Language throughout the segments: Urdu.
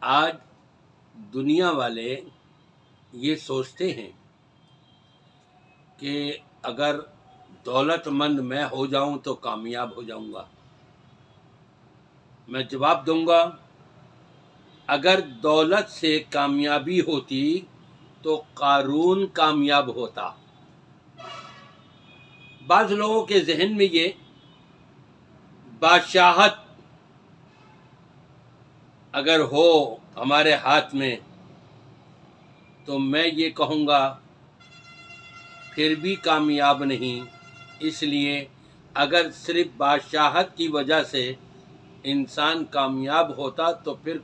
آج دنیا والے یہ سوچتے ہیں کہ اگر دولت مند میں ہو جاؤں تو کامیاب ہو جاؤں گا۔ میں جواب دوں گا، اگر دولت سے کامیابی ہوتی تو قارون کامیاب ہوتا۔ بعض لوگوں کے ذہن میں یہ بادشاہت اگر ہو ہمارے ہاتھ میں تو میں یہ کہوں گا پھر بھی کامیاب نہیں، اس لیے اگر صرف بادشاہت کی وجہ سے انسان کامیاب ہوتا تو پھر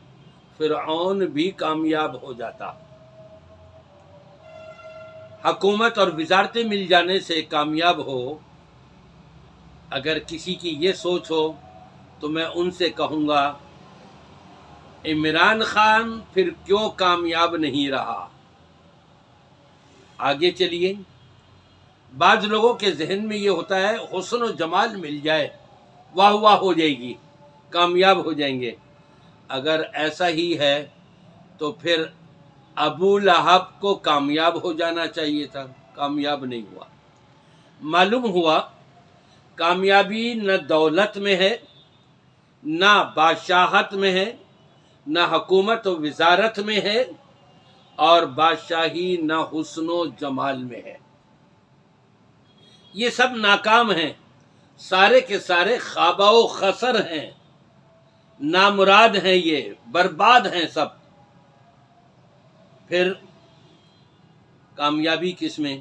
فرعون بھی کامیاب ہو جاتا۔ حکومت اور وزارتیں مل جانے سے کامیاب ہو، اگر کسی کی یہ سوچ ہو تو میں ان سے کہوں گا عمران خان پھر کیوں کامیاب نہیں رہا؟ آگے چلیے۔ بعض لوگوں کے ذہن میں یہ ہوتا ہے حسن و جمال مل جائے واہ واہ ہو جائے گی، کامیاب ہو جائیں گے۔ اگر ایسا ہی ہے تو پھر ابو لہب کو کامیاب ہو جانا چاہیے تھا، کامیاب نہیں ہوا۔ معلوم ہوا کامیابی نہ دولت میں ہے، نہ بادشاہت میں ہے، نہ حکومت و وزارت میں ہے، اور بادشاہی نہ حسن و جمال میں ہے۔ یہ سب ناکام ہیں، سارے کے سارے خابہ و خسر ہیں، نامراد ہیں، یہ برباد ہیں سب۔ پھر کامیابی کس میں؟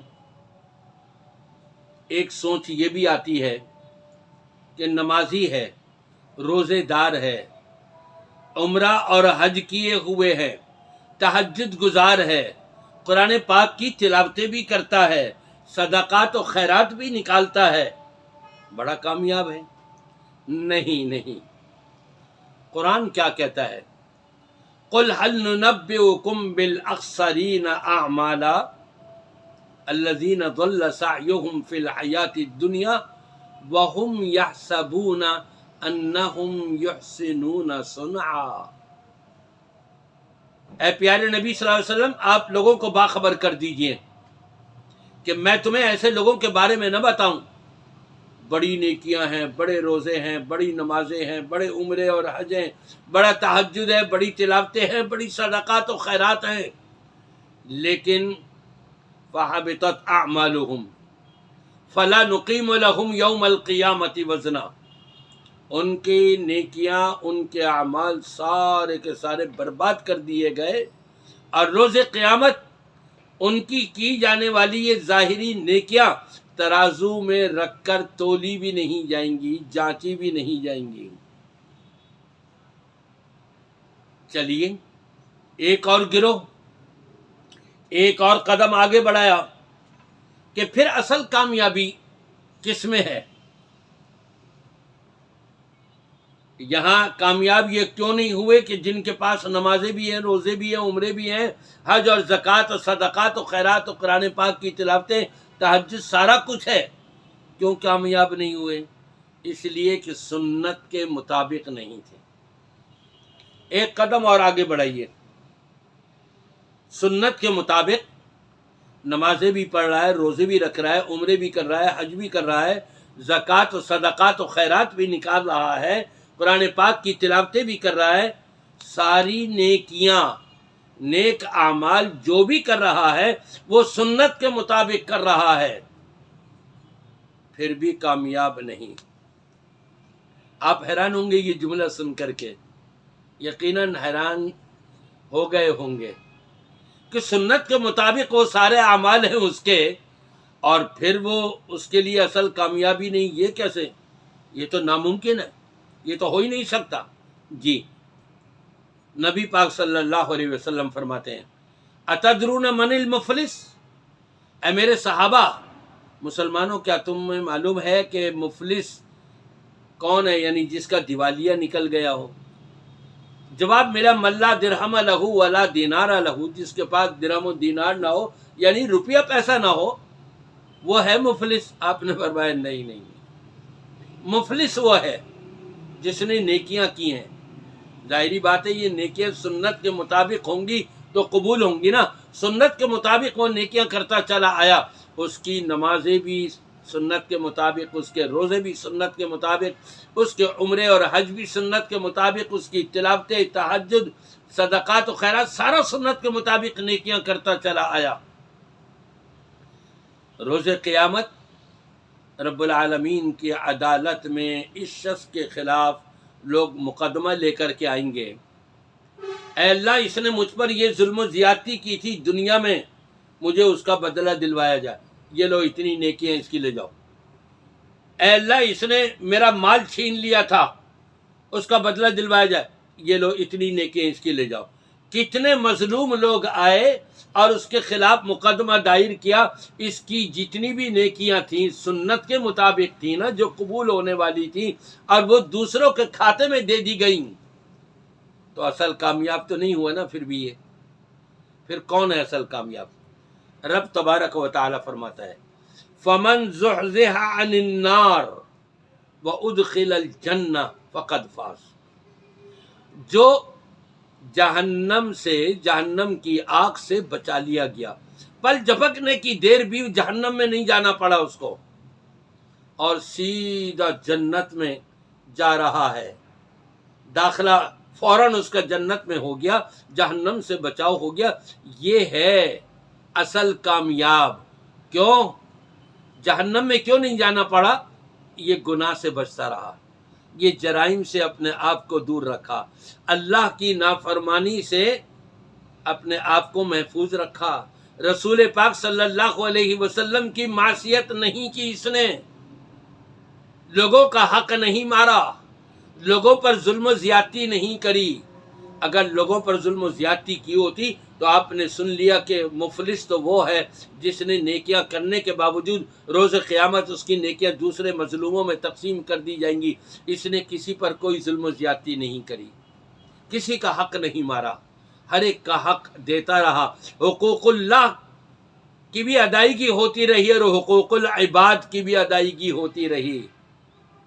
ایک سوچ یہ بھی آتی ہے کہ نمازی ہے، روزے دار ہے، عمرہ اور حج کیے ہوئے ہے، تہجد گزار ہے، قرآن پاک کی تلاوتیں بھی کرتا ہے، صدقات و خیرات بھی نکالتا ہے، بڑا کامیاب ہے۔ نہیں، قرآن کیا کہتا ہے؟ قُلْ هَلْ نُنَبِّئُكُمْ بِالْأَخْسَرِينَ أَعْمَالًا الَّذِينَ ضَلَّ سَعْيُهُمْ فِي الْحَيَاةِ الدُّنْيَا وَهُمْ يَحْسَبُونَ أَنَّهُمْ يُحْسِنُونَ صُنْعًا۔ اے پیارے نبی صلی اللہ علیہ وسلم، آپ لوگوں کو باخبر کر دیجئے کہ میں تمہیں ایسے لوگوں کے بارے میں نہ بتاؤں بڑی نیکیاں ہیں، بڑے روزے ہیں، بڑی نمازیں ہیں، بڑے عمرے اور حج ہیں، بڑا تہجد ہے، بڑی تلاوتیں ہیں، بڑی صدقات و خیرات ہیں، لیکن فَحَبِطَتْ أَعْمَالُهُمْ فَلَا نُقِيمُ لَهُمْ يَوْمَ الْقِيَامَةِ وَزْنًا۔ ان کی نیکیاں، ان کے اعمال سارے کے سارے برباد کر دیے گئے، اور روز قیامت ان کی جانے والی یہ ظاہری نیکیاں ترازو میں رکھ کر تولی بھی نہیں جائیں گی، جانچی بھی نہیں جائیں گی۔ چلیے ایک اور گروہ، ایک اور قدم آگے بڑھایا کہ پھر اصل کامیابی کس میں ہے؟ یہاں کامیاب یہ کیوں نہیں ہوئے کہ جن کے پاس نمازیں بھی ہیں، روزے بھی ہیں، عمرے بھی ہیں، حج اور زکوٰۃ اور صدقات و خیرات اور قرآن پاک کی تلاوتیں، تہجد، سارا کچھ ہے، کیوں کامیاب نہیں ہوئے؟ اس لیے کہ سنت کے مطابق نہیں تھے۔ ایک قدم اور آگے بڑھائیے۔ سنت کے مطابق نمازیں بھی پڑھ رہا ہے، روزے بھی رکھ رہا ہے، عمرے بھی کر رہا ہے، حج بھی کر رہا ہے، زکوٰۃ و صدقات و خیرات بھی نکال رہا ہے، قرآن پاک کی تلاوتیں بھی کر رہا ہے، ساری نیکیاں، نیک اعمال جو بھی کر رہا ہے وہ سنت کے مطابق کر رہا ہے، پھر بھی کامیاب نہیں۔ آپ حیران ہوں گے یہ جملہ سن کر کے، یقیناً حیران ہو گئے ہوں گے کہ سنت کے مطابق وہ سارے اعمال ہیں اس کے، اور پھر وہ اس کے لیے اصل کامیابی نہیں، یہ کیسے؟ یہ تو ناممکن ہے، یہ تو ہو ہی نہیں سکتا۔ جی، نبی پاک صلی اللہ علیہ وسلم فرماتے ہیں اتدرون من المفلس؟ اے میرے صحابہ، مسلمانوں، کیا تمہیں معلوم ہے کہ مفلس کون ہے؟ یعنی جس کا دیوالیہ نکل گیا ہو۔ جواب ملا من لا درہم لہ ولا دینار لہ، جس کے پاس درہم و دینار نہ ہو، یعنی روپیہ پیسہ نہ ہو، وہ ہے مفلس۔ آپ نے فرمایا نہیں، مفلس وہ ہے جس نے نیکیاں کی ہیں، ظاہری بات ہے یہ نیکیاں سنت کے مطابق ہوں گی تو قبول ہوں گی نا. سنت کے مطابق وہ نیکیاں کرتا چلا آیا، اس کی نمازیں بھی سنت کے مطابق، اس کے روزے بھی سنت کے مطابق، اس کے عمرے اور حج بھی سنت کے مطابق، اس کی تلاوت، تہجد، صدقات و خیرات سارا سنت کے مطابق نیکیاں کرتا چلا آیا. روز قیامت رب العالمین کی عدالت میں اس شخص کے خلاف لوگ مقدمہ لے کر کے آئیں گے، اے اللہ اس نے مجھ پر یہ ظلم و زیادتی کی تھی دنیا میں، مجھے اس کا بدلہ دلوایا جائے، یہ لو اتنی نیکیاں اس کی لے جاؤ. اے اللہ اس نے میرا مال چھین لیا تھا، اس کا بدلہ دلوایا جائے، یہ لو اتنی نیکیاں اس کی لے جاؤ. کتنے مظلوم لوگ آئے اور اس کے خلاف مقدمہ دائر کیا. اس کی جتنی بھی نیکیاں تھیں سنت کے مطابق تھیں نا، جو قبول ہونے والی تھیں، اور وہ دوسروں کے کھاتے میں دے دی گئیں، تو اصل کامیاب تو نہیں ہوا نا. پھر بھی یہ پھر کون ہے اصل کامیاب؟ رب تبارک و تعالی فرماتا ہے فَمَنْ زُحْزِحَ عَنِ النَّارِ وَأُدْخِلَ الْجَنَّةَ فَقَدْ فَازَ. جو جہنم کی آگ سے بچا لیا گیا، پل جھپکنے کی دیر بھی جہنم میں نہیں جانا پڑا اس کو، اور سیدھا جنت میں جا رہا ہے، داخلہ فوراً اس کا جنت میں ہو گیا، جہنم سے بچاؤ ہو گیا. یہ ہے اصل کامیاب. کیوں جہنم میں کیوں نہیں جانا پڑا؟ یہ گناہ سے بچتا رہا، یہ جرائم سے اپنے آپ کو دور رکھا، اللہ کی نافرمانی سے اپنے آپ کو محفوظ رکھا، رسول پاک صلی اللہ علیہ وسلم کی معصیت نہیں کی، اس نے لوگوں کا حق نہیں مارا، لوگوں پر ظلم و زیادتی نہیں کری. اگر لوگوں پر ظلم و زیادتی کی ہوتی تو آپ نے سن لیا کہ مفلس تو وہ ہے جس نے نیکیاں کرنے کے باوجود روز قیامت اس کی نیکیاں دوسرے مظلوموں میں تقسیم کر دی جائیں گی. اس نے کسی پر کوئی ظلم و زیادتی نہیں کری، کسی کا حق نہیں مارا، ہر ایک کا حق دیتا رہا. حقوق اللہ کی بھی ادائیگی ہوتی رہی اور حقوق العباد کی بھی ادائیگی ہوتی رہی.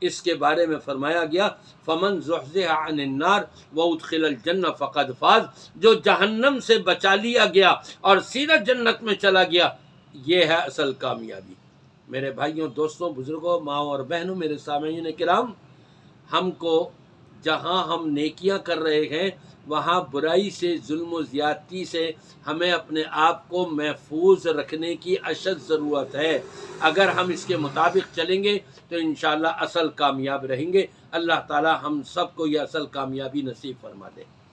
اس کے بارے میں فرمایا گیا فَمَنْ زُحْزِحَ عَنِ النَّارِ وَأُدْخِلَ الْجَنَّةَ فَقَدْ فَازَ. جو جہنم سے بچا لیا گیا اور سیدھا جنت میں چلا گیا، یہ ہے اصل کامیابی. میرے بھائیوں، دوستوں، بزرگوں، ماؤں اور بہنوں، میرے سامعین کرام، ہم کو جہاں ہم نیکیاں کر رہے ہیں وہاں برائی سے، ظلم و زیادتی سے ہمیں اپنے آپ کو محفوظ رکھنے کی اشد ضرورت ہے. اگر ہم اس کے مطابق چلیں گے تو انشاءاللہ اصل کامیاب رہیں گے. اللہ تعالی ہم سب کو یہ اصل کامیابی نصیب فرما دے.